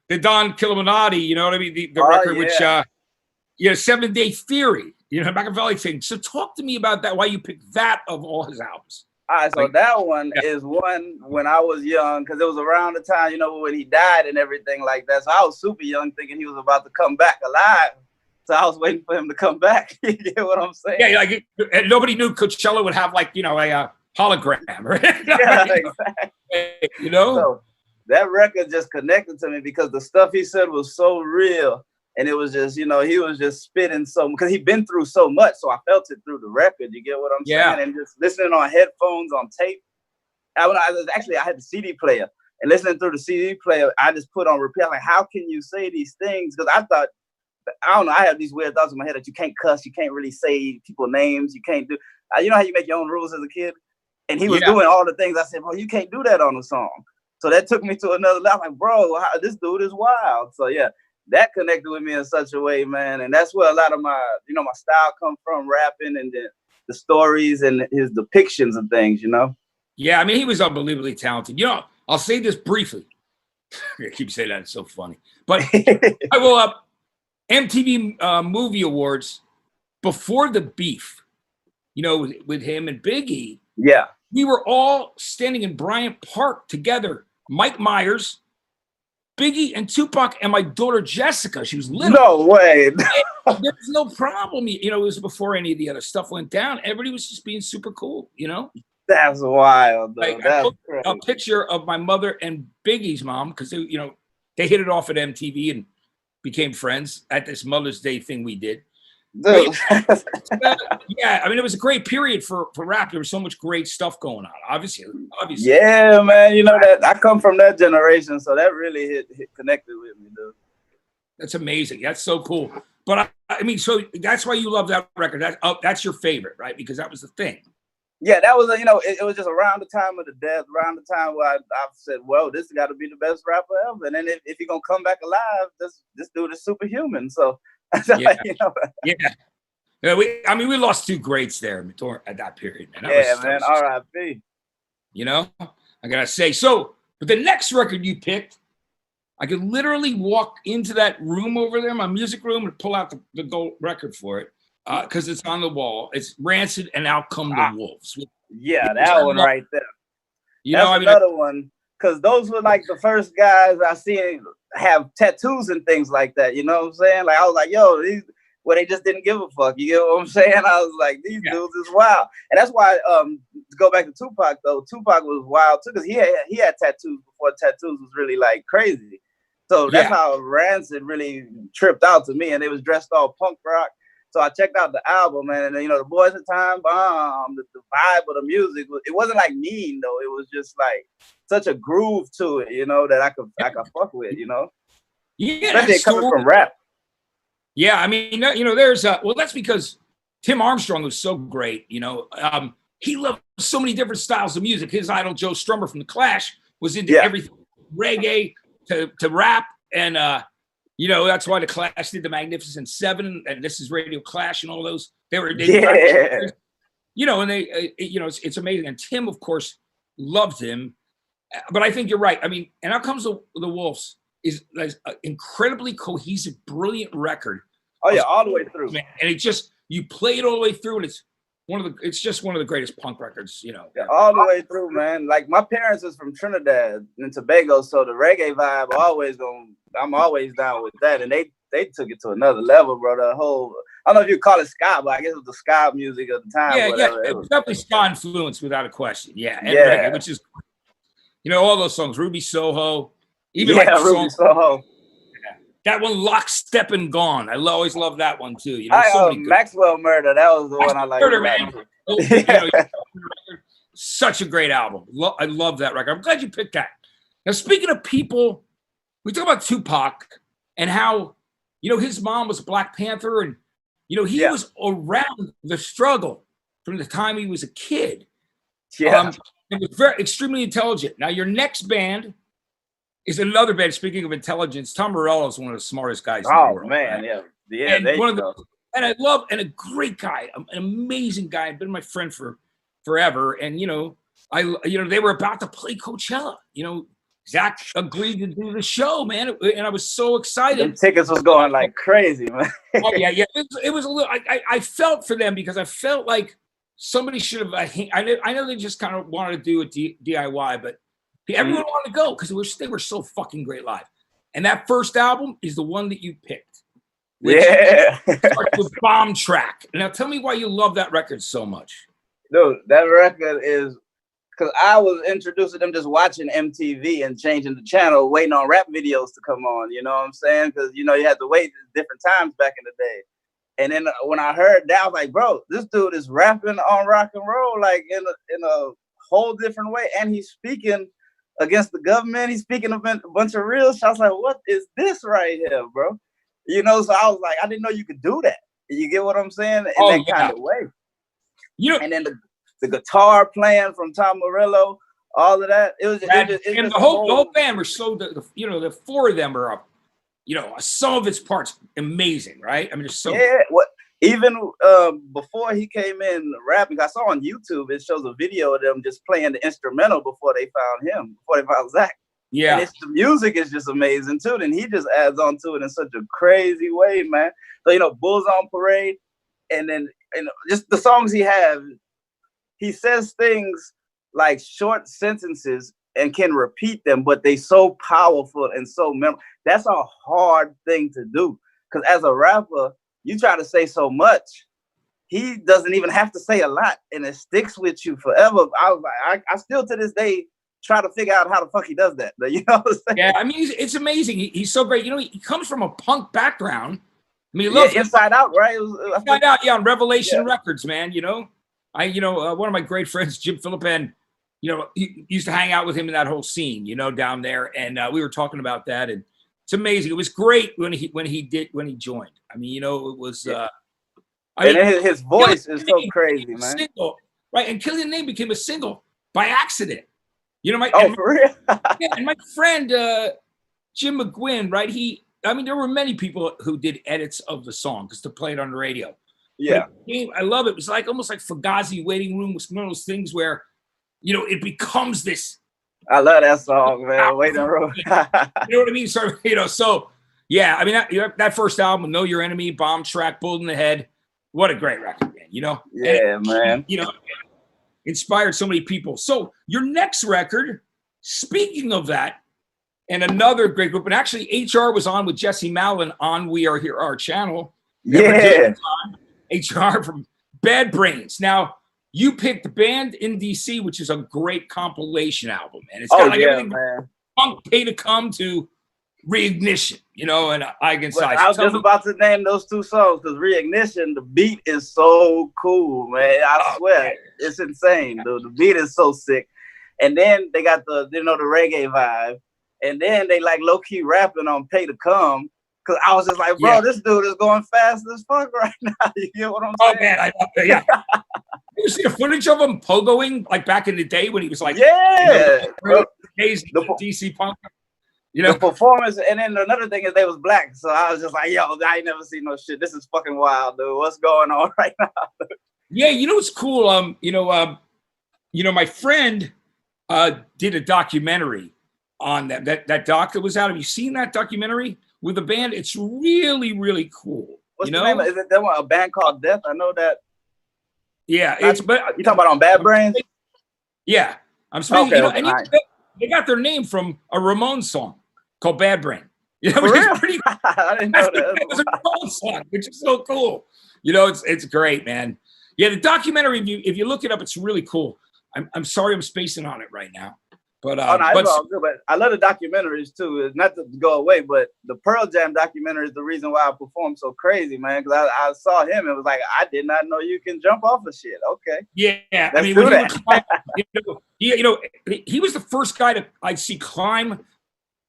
the Don Killuminati, you know what I mean? The record, which 7 Day Theory. You know, Machiavelli thing. So talk to me about that. Why you picked that of all his albums? All right, so Like, that one is one when I was young, because it was around the time, you know, when he died and everything like that. So I was super young, thinking he was about to come back alive. So I was waiting for him to come back. You get what I'm saying? Yeah, like nobody knew Coachella would have like, you know, a hologram, right? Yeah, exactly. You know? So that record just connected to me because the stuff he said was so real. And it was just, you know, he was just spitting so, because he'd been through so much. So I felt it through the record. You get what I'm saying? And just listening on headphones, on tape. I had the CD player. And listening through the CD player, I just put on repeat. I'm like, how can you say these things? Because I thought, I don't know, I have these weird thoughts in my head that you can't cuss, you can't really say people's names, you can't do, you know how you make your own rules as a kid? And he was doing all the things. I said, bro, you can't do that on a song. So that took me to another level. I'm like, bro, this dude is wild. So yeah, that connected with me in such a way, man. And that's where a lot of my, you know, my style come from, rapping and the stories and his depictions of things, you know? Yeah, I mean, he was unbelievably talented. You know, I'll say this briefly. I keep saying that, it's so funny. But I will MTV Movie Awards before the beef, you know, with him and Biggie. Yeah. We were all standing in Bryant Park together. Mike Myers, Biggie, and Tupac, and my daughter Jessica. She was little. No way. There's no problem. You know, it was before any of the other stuff went down. Everybody was just being super cool, you know? That's wild, though. Like, That's a picture of my mother and Biggie's mom, because they, you know, they hit it off at MTV and became friends at this Mother's Day thing we did. Dude. Yeah, I mean, it was a great period for rap. There was so much great stuff going on. Obviously. Yeah, man. You know that I come from that generation, so that really hit connected with me, dude. That's amazing. That's so cool. But I mean, so that's why you love that record. That's your favorite, right? Because that was the thing. Yeah, that was, you know, it was just around the time of the death, around the time where I said, well, this has got to be the best rapper ever. And then if he's going to come back alive, this dude is superhuman. So, yeah. You know. Yeah, we lost two greats there at that period. Man. Man, R.I.P. You know, I got to say. So, but the next record you picked, I could literally walk into that room over there, my music room, and pull out the gold record for it. Because it's on the wall. It's Rancid and Out Come the Wolves. Yeah, that one right there. That's another one. Because those were like the first guys I seen have tattoos and things like that. You know what I'm saying? Like, I was like, yo, they just didn't give a fuck. You get what I'm saying? I was like, these dudes is wild. And that's why, to go back to Tupac, though, Tupac was wild too, because he had tattoos before tattoos was really like crazy. So that's how Rancid really tripped out to me. And they was dressed all punk rock. So I checked out the album, man, and you know, the Boys at Time Bomb, the vibe of the music, it wasn't like mean though. It was just like such a groove to it, you know, that I could fuck with, you know. Yeah, especially coming from rap. Yeah, I mean, you know, there's well, that's because Tim Armstrong was so great, you know. He loved so many different styles of music. His idol Joe Strummer from the Clash was into everything, reggae to rap, and you know, that's why the Clash did the Magnificent Seven, and This Is Radio Clash, and all those. They you know, and they, you know, it's amazing. And Tim, of course, loved him. But I think you're right. I mean, and Out Comes the Wolves is an incredibly cohesive, brilliant record. Oh yeah, all the way through. And it just, you play it all the way through, and it's just one of the greatest punk records, you know. Yeah, all the way through, man. Like my parents is from Trinidad and Tobago, so the reggae vibe I'm always down with that. And they took it to another level, bro. The whole, I don't know if you call it ska, but I guess it was the ska music of the time. Yeah, it was definitely ska influence without a question. Yeah, and reggae, which is, you know, all those songs, Ruby Soho, even like Ruby Soho. That one, Lockstep and Gone. I always love that one too. You know, Maxwell Murder. That was the one I liked. Murder, man. You know, such a great album. I love that record. I'm glad you picked that. Now, speaking of people, we talk about Tupac and how, you know, his mom was a Black Panther, and you know, he was around the struggle from the time he was a kid. Yeah, he was extremely intelligent. Now, your next band is another band. Speaking of intelligence, Tom Morello is one of the smartest guys in the world. Man, right? yeah. And I love, and a great guy, an amazing guy. Been my friend for forever. And you know, they were about to play Coachella. You know, Zach agreed to do the show, man, and I was so excited. The tickets was going like crazy, man. Oh yeah. It was a little. I felt for them because I felt like somebody should have. I know they just kind of wanted to do it DIY, but everyone wanted to go because they were so fucking great live. And that first album is the one that you picked. Yeah. Starts with Bomb Track. Now tell me why you love that record so much. Dude, that record is. Because I was introduced to them just watching MTV and changing the channel, waiting on rap videos to come on. You know what I'm saying? Because, you know, you had to wait different times back in the day. And then when I heard that, I was like, bro, this dude is rapping on rock and roll, like in a whole different way. And he's speaking against the government. He's speaking a bunch of real shit. I was like, what is this right here, bro? You know, so I was like, I didn't know you could do that. You get what I'm saying? In that kind of way. You know, and then the guitar playing from Tom Morello, all of that. It was just, and the whole band were so the four of them are up. You know, some of its parts amazing, right? I mean, it's so even before he came in rapping, I saw on YouTube it shows a video of them just playing the instrumental before they found Zach. Yeah, and the music is just amazing too. And he just adds on to it in such a crazy way, man. So you know, Bulls on Parade, and then just the songs he has. He says things like short sentences and can repeat them, but they so powerful and so memorable. That's a hard thing to do because as a rapper, you try to say so much. He doesn't even have to say a lot, and it sticks with you forever. I was like, I still to this day try to figure out how the fuck he does that. You know what I'm saying? Yeah, I mean, it's amazing. He's so great. You know, he comes from a punk background. I mean, Inside Out, right? Inside Out, yeah, on Revelation Records, man. You know. One of my great friends, Jim Philippin, you know, he used to hang out with him in that whole scene, you know, down there. And we were talking about that. And it's amazing. It was great when he joined. I mean, you know, it was. His voice is so crazy, man. Single, right. And Killing the Name became a single by accident. You know, for real? Yeah. And my friend, Jim McGuinn, right. There were many people who did edits of the song because to play it on the radio. Yeah, I love it. It was like almost like Fugazi Waiting Room was one of those things where, you know, it becomes this. I love that song, man. Waiting Room. You know what I mean? So, you know, yeah. I mean, that first album, Know Your Enemy, Bomb Track, Bullet in the Head. What a great record, man. You know? Yeah, man. You know, inspired so many people. So your next record, speaking of that, and another great group, and actually HR was on with Jesse Malin on We Are Here, our channel. Yeah. HR from Bad Brains. Now, you picked the Band in DC, which is a great compilation album. And it's got everything from Punk Pay to Come to Reignition, you know, and Eigensize. I was just about to name those two songs because Reignition, the beat is so cool, man. I swear, it's insane, dude. The beat is so sick. And then they got the reggae vibe. And then they like low-key rapping on Pay to Come. Cause I was just like, bro, this dude is going fast as fuck right now. You get what I'm saying? Oh man, I love it. Yeah. You see the footage of him pogoing like back in the day when he was like, the DC punk. You know, the performance, and then another thing is they was black, so I was just like, yo, I ain't never seen no shit. This is fucking wild, dude. What's going on right now? Yeah, you know what's cool? My friend did a documentary on that doc that was out. Have you seen that documentary? With the band, it's really, really cool. What's the name? Is it that one, a band called Death? I know that. Yeah, you talking about on Bad Brains? Yeah, I'm speaking. They got their name from a Ramones song called Bad Brain. You know, which is pretty. I didn't know that. It was a Ramones song, which is so cool. You know, it's great, man. Yeah, the documentary. If you look it up, it's really cool. I'm sorry, I'm spacing on it right now. But, it's all good. But I love the documentaries too. It's not to go away, but the Pearl Jam documentary is the reason why I performed so crazy, man. Because I saw him and was like, I did not know you can jump off of shit. Okay. Yeah, I mean, he was the first guy I'd see climb,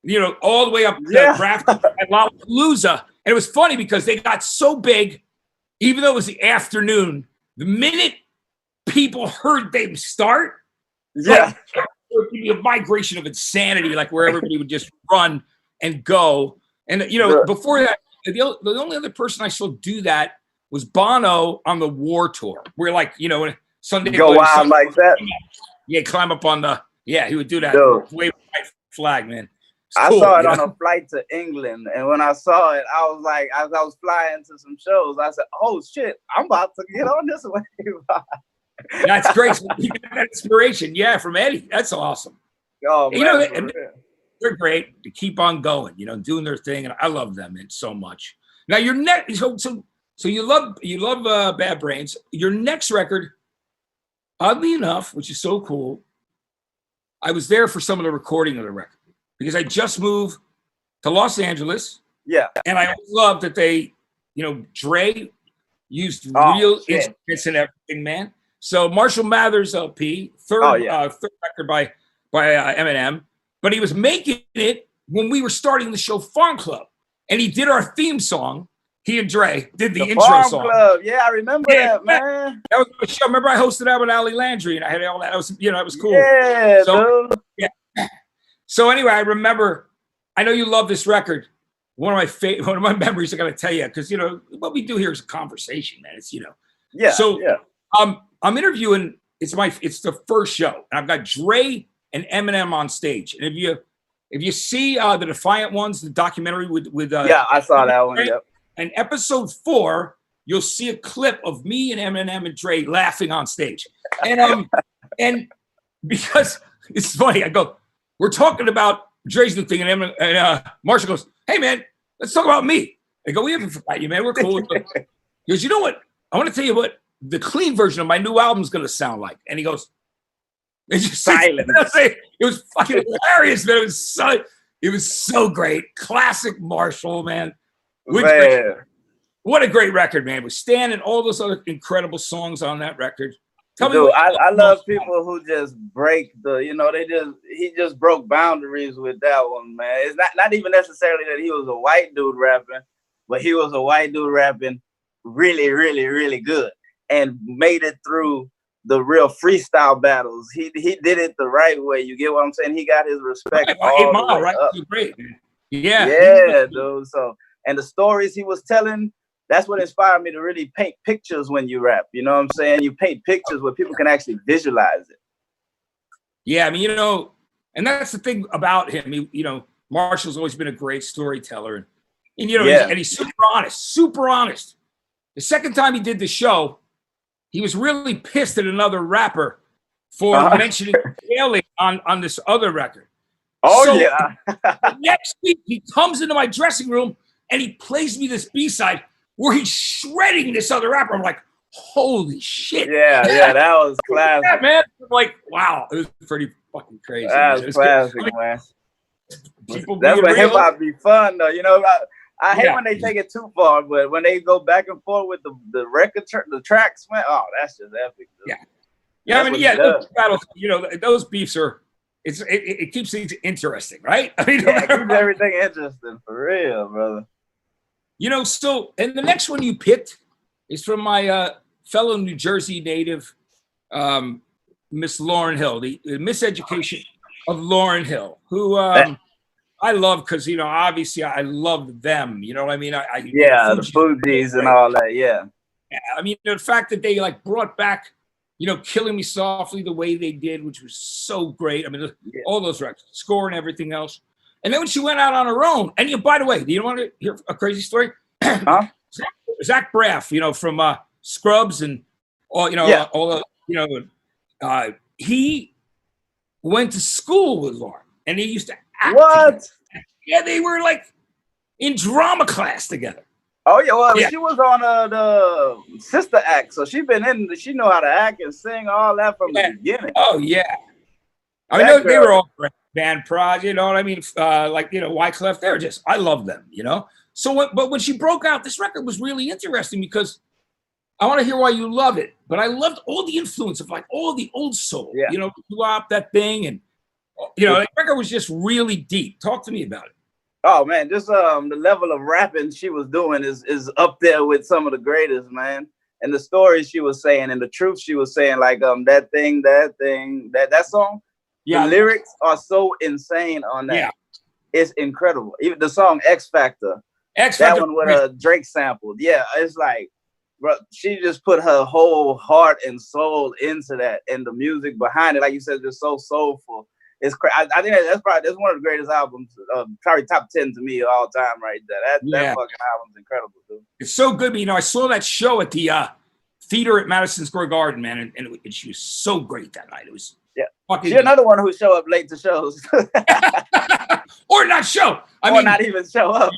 you know, all the way up the raft at Lollapalooza. And it was funny because they got so big, even though it was the afternoon. The minute people heard them start, it would be a migration of insanity, like where everybody would just run and go. And, you know, before that, the only other person I saw do that was Bono on the War Tour. Where, like, you know, Sunday go wild like that. Yeah, climb up on he would do that. Dude. Wave flag, man. I Cool, saw it on a flight to England, and when I saw it, I was like, as I was flying to some shows, I said, "Oh shit, I'm about to get on this wave." That's great. You got that inspiration, yeah, from Eddie. That's awesome. Oh You man, know, they're great to keep on going. You know, doing their thing, and I love them so much. Now, your next, so you love Bad Brains. Your next record, oddly enough, which is so cool, I was there for some of the recording of the record because I just moved to Los Angeles. Yeah. And I love that they, Dre used real instruments and everything, man. So Marshall Mathers LP, third record by Eminem, but he was making it when we were starting the show Farm Club, and he did our theme song. He and Dre did the intro Farm song. Club. Yeah, I remember that, man. That was the show. Remember, I hosted that with Ali Landry, and I had all that. It was, it was cool. Yeah, dude. Yeah. So anyway, I remember. I know you love this record. One of my memories I got to tell you, because what we do here is a conversation, man. It's Yeah. So yeah. I'm interviewing. It's the first show, and I've got Dre and Eminem on stage. And if you see the Defiant Ones, the documentary with I saw that one. Yep. And episode 4, you'll see a clip of me and Eminem and Dre laughing on stage. And and because it's funny, I go, we're talking about Dre's new thing, and Marshall goes, "Hey man, let's talk about me." I go, "We haven't forgot you, man. We're cool." He goes, "You know what? I want to tell you what the clean version of my new album is going to sound like." And he goes, "It's just silent." It was fucking hilarious, man. It was so great. Classic Marshall, man. What a great record, man. With Stan and all those other incredible songs on that record. Tell me, I love people who just break he just broke boundaries with that one, man. It's not even necessarily that he was a white dude rapping, but he was a white dude rapping really, really, really good and made it through the real freestyle battles. He did it the right way. You get what I'm saying? He got his respect. Right? Great. Yeah, dude. So, and the stories he was telling, that's what inspired me to really paint pictures when you rap. You know what I'm saying? You paint pictures where people can actually visualize it. Yeah, I mean, and that's the thing about him. Marshall's always been a great storyteller, and he's super honest. The second time he did the show, he was really pissed at another rapper for mentioning Alien on this other record. Next week, he comes into my dressing room and he plays me this B-side where he's shredding this other rapper. I'm like, holy shit. Yeah, that was classic. Yeah, man. I'm like, wow, it was pretty fucking crazy. That was classic, man. That's when hip-hop be fun, though. I hate when they take it too far, but when they go back and forth with the record, the tracks, man, that's just epic. Dude. Yeah. Those battles, those beefs are, it keeps things interesting, right? I mean, it keeps everything interesting, for real, brother. So, and the next one you picked is from my fellow New Jersey native, Miss Lauryn Hill, the Miseducation of Lauryn Hill, who I love because, obviously I love them. You know what I mean? The Fugees and all that, yeah. I mean, the fact that they brought back, Killing Me Softly the way they did, which was so great. I mean, all those records, Score and everything else. And then when she went out on her own, and by the way, do you want to hear a crazy story? Huh? Zach Braff, from Scrubs and all, he went to school with Lauryn, and they used to act together. Yeah, they were in drama class together. Oh yeah, well she was on the Sister Act, so she know how to act and sing all that from the beginning. Oh yeah, I mean they were all great band prod, you know what I mean? Wyclef, I love them, So but when she broke out, this record was really interesting because I want to hear why you love it, but I loved all the influence of all the old soul, that thing, and that record was just really deep. Talk to me about it. Oh man, just the level of rapping she was doing is up there with some of the greatest, man. And the stories she was saying and the truth she was saying, that song. Yeah, the lyrics are so insane on that. Yeah. It's incredible. Even the song X Factor. That one with Drake sampled. Yeah, it's bro, she just put her whole heart and soul into that, and the music behind it, like you said, just so soulful. I think that's one of the greatest albums, probably top 10 to me all time right there. That fucking album's incredible, dude. It's so good. But, I saw that show at the theater at Madison Square Garden, man, and she was so great that night. It was fucking. She's another one who show up late to shows, or not show. I mean, not even show up.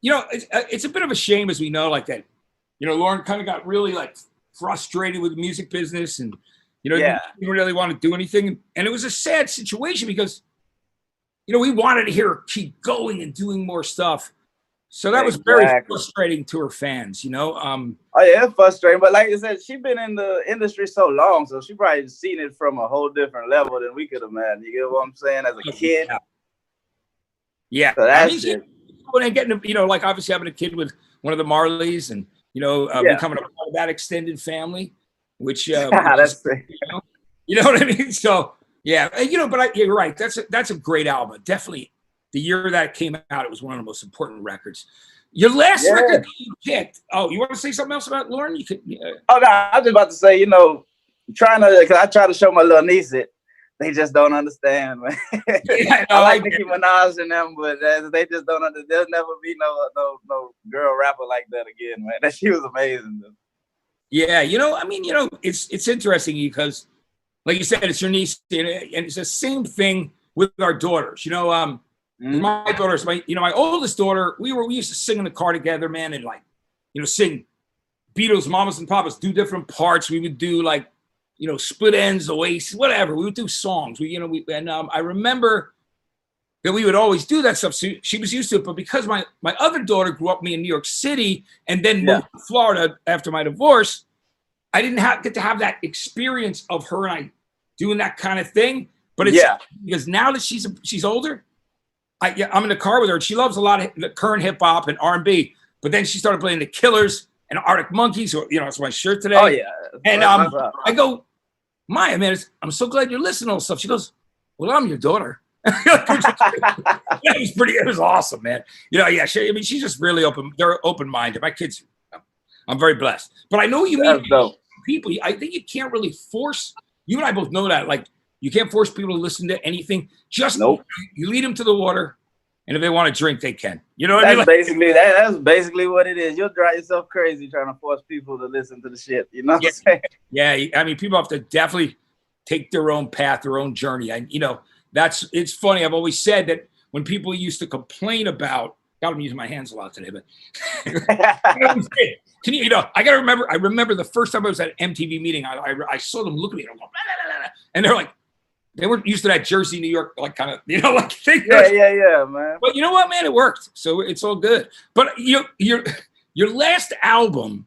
It's a bit of a shame, as we know, like that. Lauren kind of got really like frustrated with the music business, and didn't really want to do anything, and it was a sad situation because we wanted to hear her keep going and doing more stuff. So that was very frustrating to her fans, Oh yeah, it's frustrating. But like I said, she's been in the industry so long, so she probably seen it from a whole different level than we could imagine. You get what I'm saying? As a kid. Yeah. So that's it. And getting, like obviously having a kid with one of the Marleys and, becoming a part of that extended family, which that's great. You know what I mean? So yeah, but you're right. That's a great album. Definitely. The year that it came out, it was one of the most important records. Your last record that you picked. Oh, you want to say something else about Lauren? You could. Oh no, I was just about to say, because I try to show my little niece it. They just don't understand, man. Yeah, I like Nicki Minaj and them, but they just don't understand. There'll never be no girl rapper like that again, man. She was amazing, though. Yeah, it's interesting because, like you said, it's your niece, and it's the same thing with our daughters. My daughters, my oldest daughter, we used to sing in the car together, man, and sing Beatles, Mamas and Papas, do different parts. We would do Split Ends, Oasis, whatever. We would do songs. I remember that we would always do that stuff. So she was used to it, but because my other daughter grew up with me in New York City and then moved to Florida after my divorce, I didn't get to have that experience of her and I doing that kind of thing. But it's because now that she's older, I'm in the car with her, and she loves a lot of the current hip hop and R&B. But then she started playing the Killers and Arctic Monkeys. Or it's my shirt today. Oh yeah. And I go, Maya, man, I'm so glad you're listening to all this stuff. She goes, well, I'm your daughter. It was awesome, man. She's just really open. They're open-minded. My kids, I'm very blessed. But I know you mean people. I think you can't really force. You and I both know that. Like, you can't force people to listen to anything. Just you lead them to the water, and if they want to drink, they can. You know what I mean? That's basically what it is. You'll drive yourself crazy trying to force people to listen to the shit. You know what I'm saying? Yeah, people have to definitely take their own path, their own journey. It's funny. I've always said that when people used to complain about, God, I'm using my hands a lot today, but can you, I gotta remember. I remember the first time I was at an MTV meeting. I saw them look at me, and I'm going, blah, blah, blah, and they're like, they weren't used to that Jersey, New York, like kind of, thing. Yeah, man. But you know what, man, it worked, so it's all good. But your last album,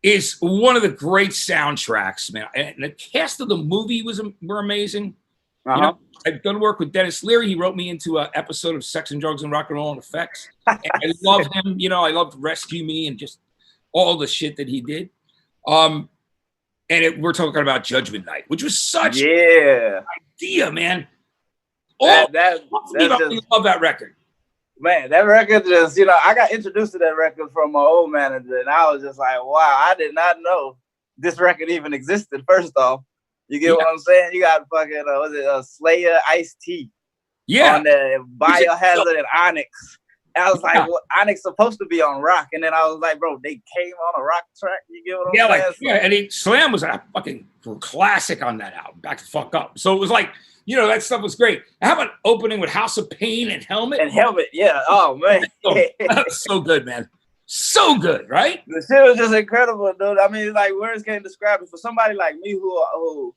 is one of the great soundtracks, man. And the cast of the movie were amazing. I've done work with Dennis Leary. He wrote me into an episode of Sex and Drugs and Rock and Roll and Effects. And I love him. I loved Rescue Me and just all the shit that he did. And we're talking about Judgment Night, which was such an idea, man. I love that record. Man, that record just, I got introduced to that record from my old manager, and I was just like, wow, I did not know this record even existed, first off. You get what I'm saying? You got fucking, Slayer, Ice-T. Yeah. On the Biohazard and Onyx. And I was like, well, Onyx supposed to be on rock. And then I was like, bro, they came on a rock track. You get what I'm saying? And Slam was a fucking classic on that album. Back the fuck up. So it was like, that stuff was great. How about opening with House of Pain and Helmet? Yeah. Oh, man. That was so good, man. So good, right? The shit was just incredible, dude. I mean, like, words can't describe it. For somebody like me who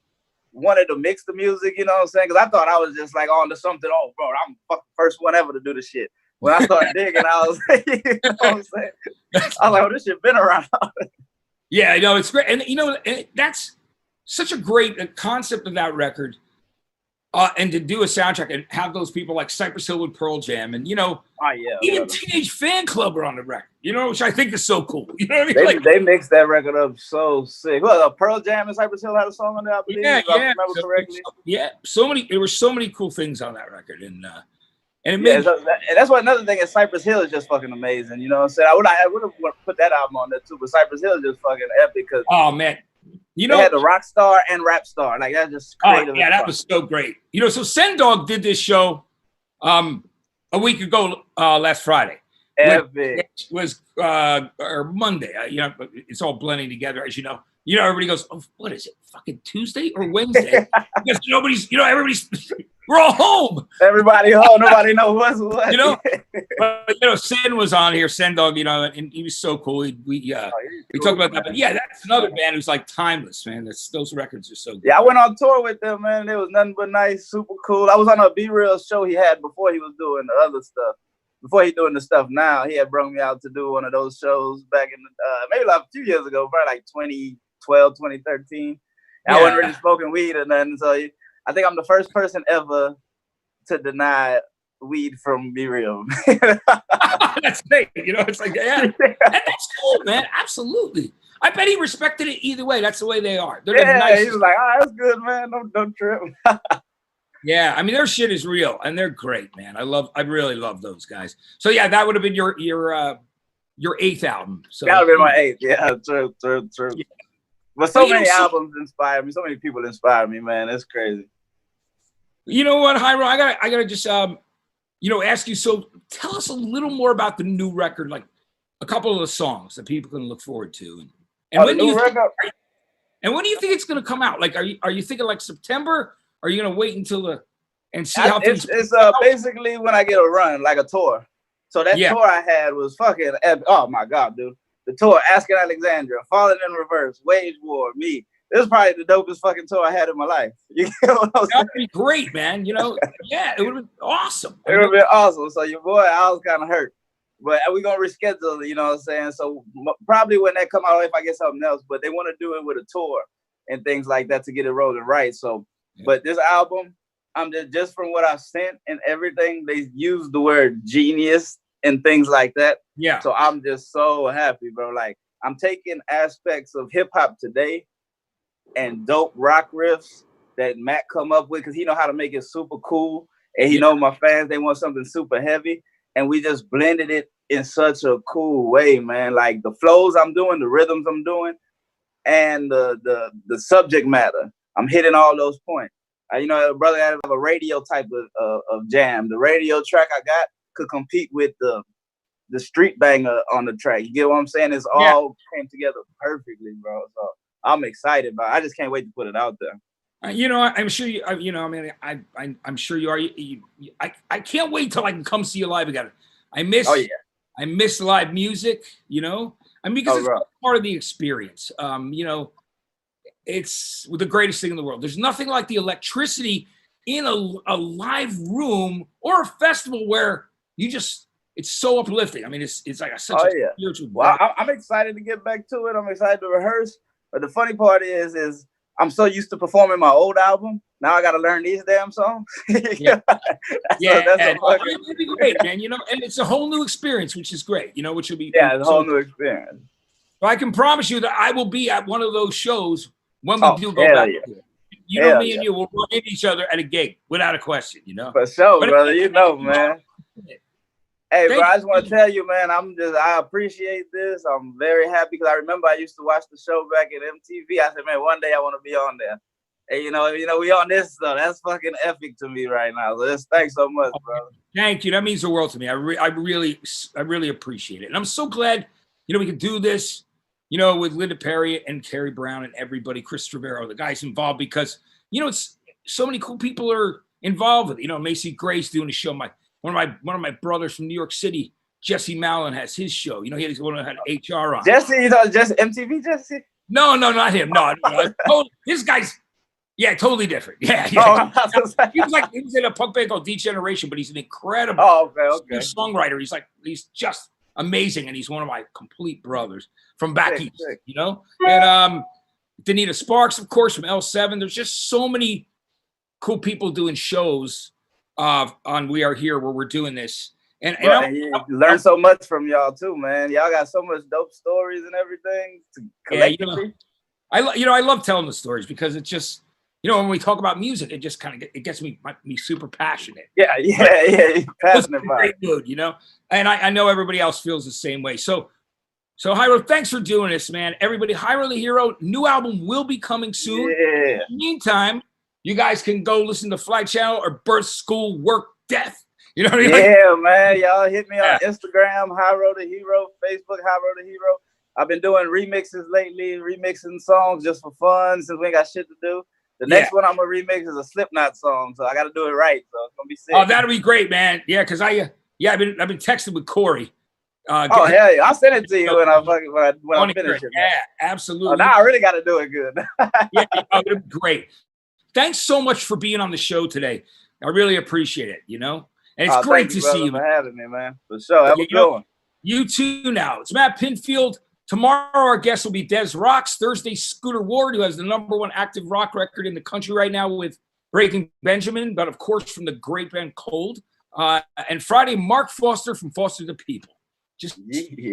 wanted to mix the music, you know what I'm saying? Because I thought I was just like on to something. Oh, bro, I'm the fucking first one ever to do this shit. When I started digging, I was like, you know what I'm saying? I was like, oh, this shit been around. Yeah, I know, it's great. And that's such a great concept of that record. And to do a soundtrack and have those people like Cypress Hill with Pearl Jam and, even Teenage Fan Club are on the record, which I think is so cool. You know what I mean? They mixed that record up so sick. Well, Pearl Jam and Cypress Hill had a song on there, I believe, if I remember correctly. There were so many cool things on that record. And and that's why another thing is Cypress Hill is just fucking amazing. You know what I'm saying? I would have put that album on there too, but Cypress Hill is just fucking epic. Oh man, You They know, had the rock star and rap star. Like that's just creative. yeah, that was so great. You know, so Sendog did this show a week ago last Friday. Which was or Monday. You know, it's all blending together, as you know. You know, everybody goes, "Oh, what is it? Fucking Tuesday or Wednesday?" Because nobody's, you know, everybody's, we're all home. Everybody home. Nobody knows what's what. You know, but you know, Sen was on here, Sendog. You know, and he was so cool. We talked about that. But yeah, that's another band who's like timeless, man. Those records are so good. Yeah, I went on tour with them, man. It was nothing but nice, super cool. I was on a Be Real show he had before he was doing the other stuff. Before he doing the stuff now, he had brought me out to do one of those shows back in maybe like a few years ago, probably like 2012, 2013. Yeah. I wasn't really smoking weed or nothing, so I think I'm the first person ever to deny weed from Be Real. That's great. You know, it's like, yeah, that's cool, man. Absolutely. I bet he respected it either way. That's the way they are. They're nice. He was like, "Oh, that's good, man. Don't trip." Yeah, I mean their shit is real and they're great, man. I really love those guys. So yeah, that would have been your 8th album. So that would have been my 8th. Yeah, true. Yeah. But so many albums inspired me. So many people inspired me, man. It's crazy. You know what, Hyro? I gotta just you know, ask you. So tell us a little more about the new record, like a couple of the songs that people can look forward to. And when do you think it's gonna come out? Like, are you thinking like September? Are you gonna wait until and see how things? It's basically when I get a run, like a tour. So that tour I had was fucking epic. Oh my god, dude! The tour, Asking Alexandria, Falling in Reverse, Wage War, me. This is probably the dopest fucking tour I had in my life. You know what I'm saying? That'd be great, man. You know, yeah, it would have been awesome. It would have been awesome. So your boy, I was kind of hurt, but we're gonna reschedule. You know what I'm saying? So probably when that come out, if I get something else, but they want to do it with a tour and things like that to get it rolling right. So. But this album, I'm just from what I've sent and everything, they use the word genius and things like that. Yeah. So I'm just so happy, bro. Like I'm taking aspects of hip hop today and dope rock riffs that Matt come up with because he know how to make it super cool. And he know my fans, they want something super heavy. And we just blended it in such a cool way, man. Like the flows I'm doing, the rhythms I'm doing, and the subject matter. I'm hitting all those points. You know, brother, I have a radio type of jam. The radio track I got could compete with the street banger on the track. You get what I'm saying? It's all came together perfectly, bro. So I'm excited about it. I just can't wait to put it out there. You know, I'm sure you. You know, I mean, I'm sure you are. I can't wait till I can come see you live again. I miss live music. You know, I mean, because it's part of the experience. You know. It's the greatest thing in the world. There's nothing like the electricity in a live room or a festival where it's so uplifting. I mean, it's like such a spiritual. Well, I'm excited to get back to it. I'm excited to rehearse. But the funny part is I'm so used to performing my old album. Now I got to learn these damn songs. It'd be great, man. You know, and it's a whole new experience, which is great. You know, which will be it's a whole new experience. But I can promise you that I will be at one of those shows. When we do go back, you know, me and you will run into each other at a gig without a question, you know. For sure, brother. You know, man. Hey, bro, I just want to tell you, man, I appreciate this. I'm very happy because I remember I used to watch the show back at MTV. I said, man, one day I want to be on there. Hey, you know, we on this stuff. That's fucking epic to me right now. So thanks so much, brother. Thank you. That means the world to me. I really appreciate it. And I'm so glad, you know, we could do this. You know, with Linda Perry and Carrie Brown and everybody, Chris Trevero, the guys involved, because, you know, it's so many cool people are involved with it. You know, Macy Grace doing a show. One of my brothers from New York City, Jesse Mallon, has his show. You know, he had HR on. Jesse, you know, just MTV Jesse? No, not him. No. This guy's totally different. Yeah. Oh, he was in a punk band called Degeneration, but he's an incredible songwriter. He's just amazing, and he's one of my complete brothers from back east, you know. And Danita Sparks, of course, from L7. There's just so many cool people doing shows on We Are Here where we're doing this, and learn so much from y'all too, man. Y'all got so much dope stories and everything. Collectively. I love telling the stories because it's just, you know, when we talk about music, it just kind of gets me super passionate. Yeah, passionate about great mood, you know. And I know everybody else feels the same way. So So, Hyro, thanks for doing this, man. Everybody, Hyro the Hero, new album will be coming soon. Yeah. In the meantime, you guys can go listen to Fly Channel or Birth, School, Work, Death. You know what I mean? Yeah, man. Y'all hit me on Instagram, Hyro the Hero, Facebook, Hyro the Hero. I've been doing remixes lately, remixing songs just for fun since we ain't got shit to do. The next one I'm gonna remix is a Slipknot song, so I got to do it right. So it's gonna be sick. Oh, that'll be great, man. Yeah, because I've been texting with Corey. Oh hell yeah, I'll send it to you when I finish it. Yeah, absolutely. Oh, now I really got to do it good. Yeah, it'll be great. Thanks so much for being on the show today. I really appreciate it. And it's great to see you. For having me, man. For sure. Have a good one. You too. Now it's Matt Pinfield. Tomorrow our guest will be Des Rocks. Thursday, Scooter Ward, who has the #1 active rock record in the country right now with Breaking Benjamin, but of course from the great band Cold. And Friday, Mark Foster from Foster the People. Just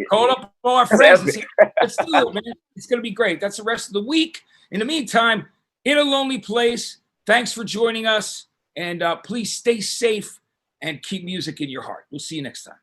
call up all our friends and say, let's do it, man. It's going to be great. That's the rest of the week. In the meantime, In a Lonely Place, thanks for joining us. And please stay safe and keep music in your heart. We'll see you next time.